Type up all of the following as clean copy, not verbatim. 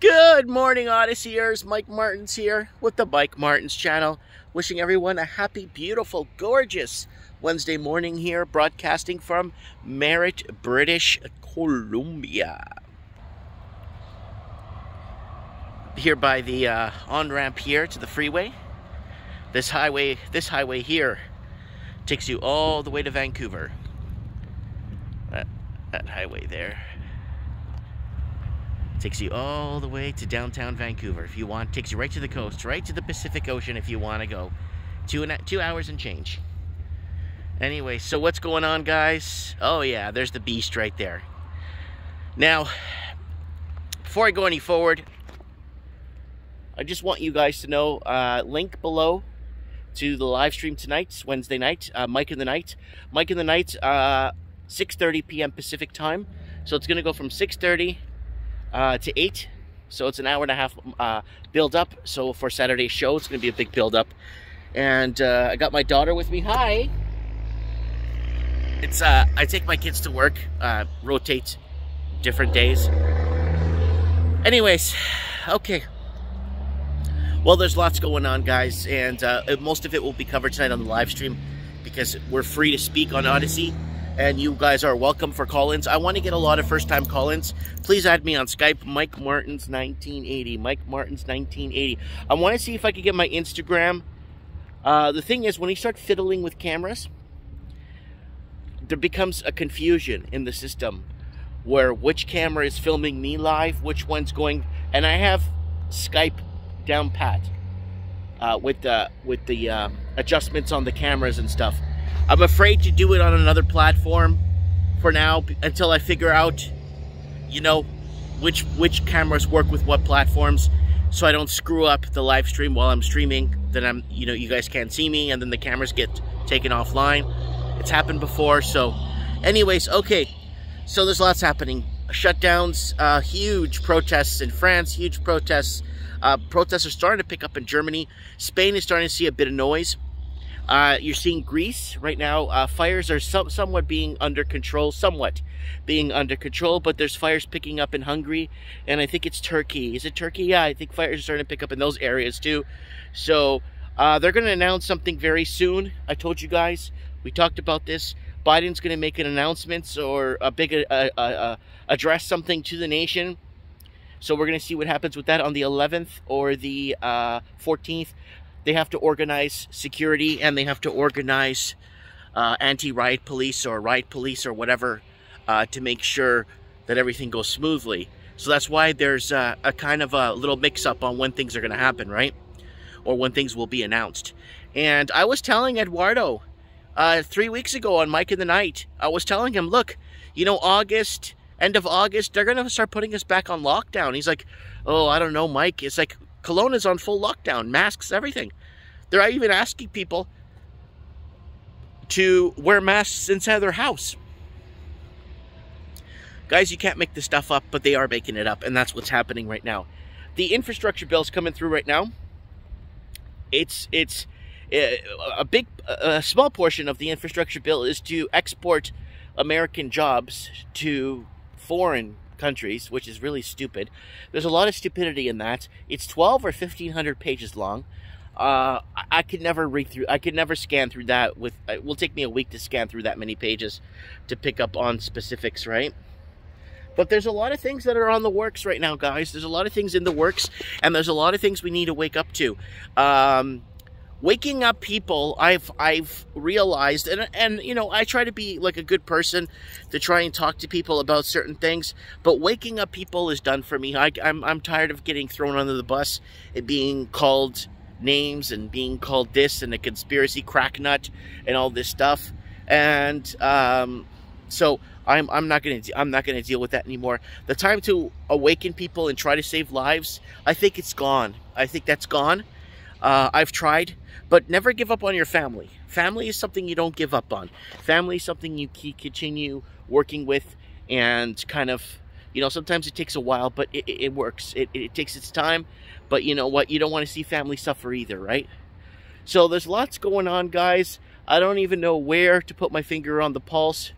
Good morning, Odysseyers. Mike Martins here with the Mike Martins channel. Wishing everyone a happy, beautiful, gorgeous Wednesday morning here, broadcasting from Merritt, British Columbia. Here by the on-ramp here to the freeway. This highway here takes you all the way to Vancouver. That highway there takes you all the way to downtown Vancouver. If you want, takes you right to the coast, right to the Pacific Ocean if you want to go. 2 hours and change. Anyway, so what's going on, guys? Oh yeah, there's the beast right there. Now, before I go any forward, I just want you guys to know, link below to the live stream tonight, Wednesday night, Mike in the Night. Mike in the Night, 6:30 p.m. Pacific time. So it's going to go from 6:30 to 8. So it's an hour and a half build up. So for Saturday's show, it's going to be a big build up. And I got my daughter with me. Hi. It's I take my kids to work, rotate different days. Anyways, okay. Well, there's lots going on, guys, and most of it will be covered tonight on the live stream because we're free to speak on Odyssey, and you guys are welcome for call-ins. I want to get a lot of first-time call-ins. Please add me on Skype, Mike Martins 1980, Mike Martins 1980. I want to see if I could get my Instagram. The thing is, when you start fiddling with cameras, there becomes a confusion in the system where which camera is filming me live, which one's going, and I have Skype down pat with the adjustments on the cameras and stuff. I'm afraid to do it on another platform for now until I figure out, you know, which cameras work with what platforms, so I don't screw up the live stream while I'm streaming. Then you guys can't see me, and then the cameras get taken offline. It's happened before. So anyways, okay, so there's lots happening. Shutdowns, huge protests in France, huge protests. Protests are starting to pick up in Germany. Spain is starting to see a bit of noise. You're seeing Greece right now. Fires are somewhat being under control, but there's fires picking up in Hungary, and I think it's Turkey. Is it Turkey? Yeah, I think fires are starting to pick up in those areas too. So they're going to announce something very soon. I told you guys, we talked about this. Biden's going to make an announcement or a big address something to the nation. So we're going to see what happens with that on the 11th or the 14th. They have to organize security, and they have to organize anti-riot police or riot police or whatever to make sure that everything goes smoothly. So that's why there's a kind of a little mix-up on when things are going to happen, right? Or when things will be announced. And I was telling Eduardo 3 weeks ago on Mike in the Night, I was telling him, look, you know, end of August, they're going to start putting us back on lockdown. He's like, oh, I don't know, Mike. It's like Kelowna is on full lockdown, masks, everything. They're even asking people to wear masks inside their house. Guys, you can't make this stuff up, but they are making it up, and that's what's happening right now. The infrastructure bill's coming through right now. It's a small portion of the infrastructure bill is to export American jobs to foreign countries, which is really stupid. There's a lot of stupidity in that. It's 12 or 1,500 pages long. I could never read through. I could never scan through that. It will take me a week to scan through that many pages to pick up on specifics, right? But there's a lot of things that are on the works right now, guys. There's a lot of things in the works, and there's a lot of things we need to wake up to. Waking up people, I've realized, and you know, I try to be like a good person to try and talk to people about certain things, but waking up people is done for me. I'm tired of getting thrown under the bus and being called names and being called this and a conspiracy cracknut and all this stuff. And so I'm not gonna deal with that anymore. The time to awaken people and try to save lives, I think it's gone. I think that's gone. I've tried. But never give up on your family. Family is something you don't give up on. Family is something you continue working with, and kind of, you know, sometimes it takes a while, but it works. It takes its time, but you know what? You don't want to see family suffer either, right? So there's lots going on, guys. I don't even know where to put my finger on the pulse.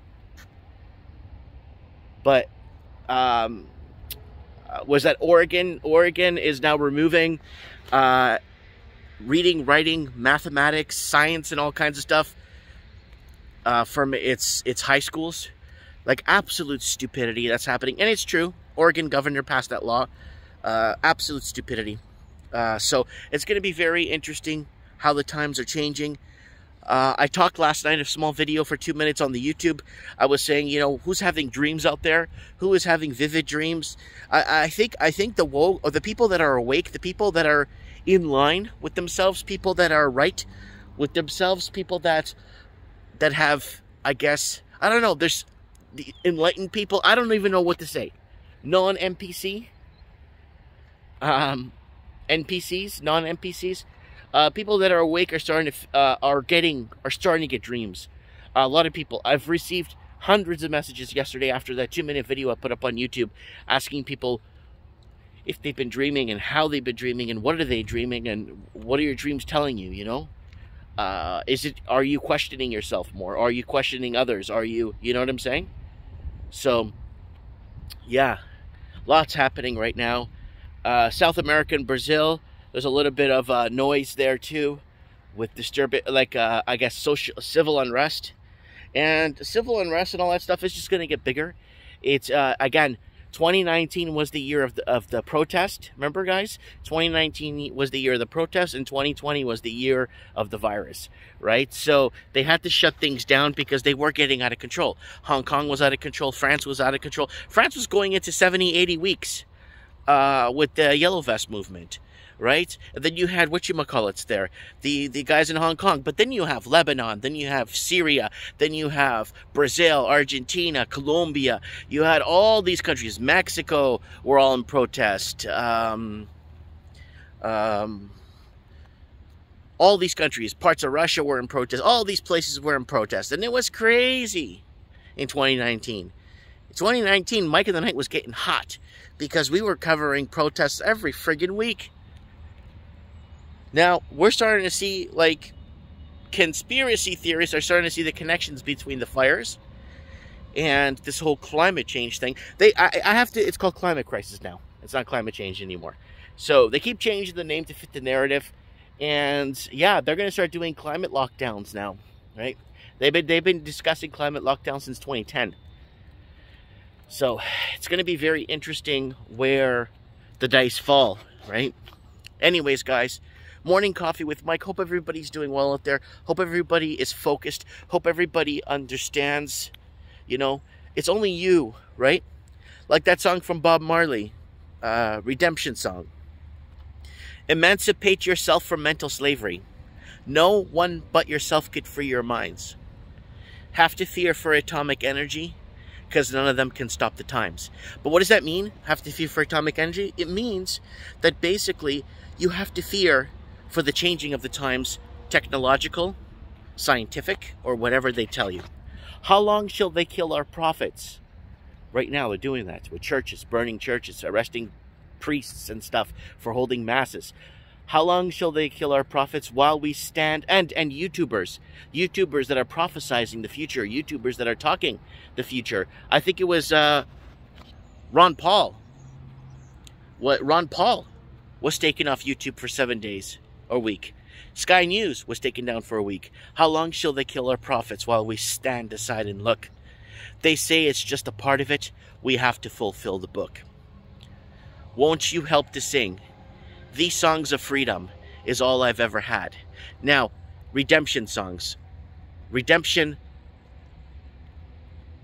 But was that Oregon? Oregon is now removing reading, writing, mathematics, science, and all kinds of stuff from its high schools. Like, absolute stupidity that's happening. And it's true. Oregon governor passed that law. Absolute stupidity. So it's going to be very interesting how the times are changing. I talked last night, a small video for 2 minutes on the YouTube. I was saying, you know, who's having dreams out there? Who is having vivid dreams? I think the woke, or the people that are awake, the people that are in line with themselves, people that are right with themselves, people that have, I guess, I don't know, there's the enlightened people. I don't even know what to say. Non-NPC, NPCs, non-NPCs. People that are awake are starting to get dreams. A lot of people. I've received hundreds of messages yesterday after that 2-minute video I put up on YouTube, asking people if they've been dreaming and how they've been dreaming and what are they dreaming and what are your dreams telling you. You know, are you questioning yourself more? Are you questioning others? You know what I'm saying? So, yeah, lots happening right now. South America and Brazil. There's a little bit of noise there too, with disturbing, like I guess civil unrest, and all that stuff is just going to get bigger. It's again, 2019 was the year of the protest. Remember, guys, 2019 was the year of the protest, and 2020 was the year of the virus. Right? So they had to shut things down because they were getting out of control. Hong Kong was out of control. France was out of control. France was going into 70, 80 weeks with the Yellow Vest movement. Right? And then you had whatchamacallits there, the guys in Hong Kong. But then you have Lebanon, then you have Syria, then you have Brazil, Argentina, Colombia. You had all these countries. Mexico were all in protest. All these countries, parts of Russia were in protest. All these places were in protest. And it was crazy in 2019. In 2019, Mike in the Night was getting hot because we were covering protests every friggin' week. Now, we're starting to see, like, conspiracy theorists are starting to see the connections between the fires and this whole climate change thing. It's called climate crisis now. It's not climate change anymore. So they keep changing the name to fit the narrative. And yeah, they're going to start doing climate lockdowns now, right? They've been discussing climate lockdowns since 2010. So it's going to be very interesting where the dice fall, right? Anyways, guys, morning coffee with Mike. Hope everybody's doing well out there. Hope everybody is focused. Hope everybody understands, you know, it's only you, right? Like that song from Bob Marley, Redemption Song. Emancipate yourself from mental slavery. No one but yourself could free your minds. Have to fear for atomic energy, because none of them can stop the times. But what does that mean? Have to fear for atomic energy? It means that basically you have to fear for the changing of the times, technological, scientific, or whatever they tell you. How long shall they kill our prophets? Right now they're doing that with churches, burning churches, arresting priests and stuff for holding masses. How long shall they kill our prophets while we stand, and YouTubers that are prophesizing the future, YouTubers that are talking the future. I think it was Ron Paul. Ron Paul was taken off YouTube for 7 days or a week. Sky News was taken down for a week. How long shall they kill our prophets while we stand aside and look? They say it's just a part of it. We have to fulfill the book. Won't you help to sing? These songs of freedom is all I've ever had. Now, redemption songs. Redemption.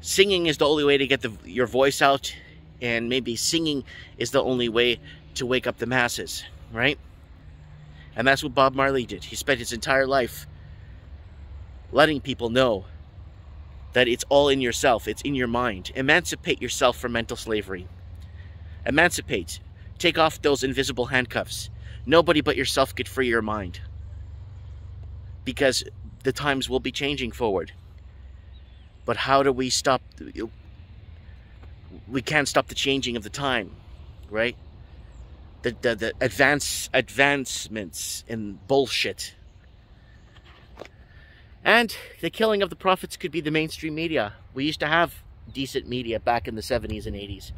Singing is the only way to get your voice out. And maybe singing is the only way to wake up the masses. Right? And that's what Bob Marley did. He spent his entire life letting people know that it's all in yourself. It's in your mind. Emancipate yourself from mental slavery. Emancipate. Take off those invisible handcuffs. Nobody but yourself could free your mind. Because the times will be changing forward. But how do we stop? We can't stop the changing of the time, right? The advancements in bullshit. And the killing of the prophets could be the mainstream media. We used to have decent media back in the 70s and 80s.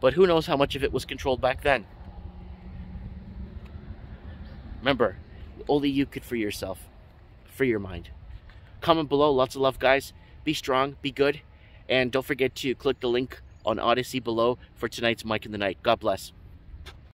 But who knows how much of it was controlled back then. Remember, only you could free yourself. Free your mind. Comment below. Lots of love, guys. Be strong. Be good. And don't forget to click the link on Odyssey below for tonight's Mike in the Night. God bless.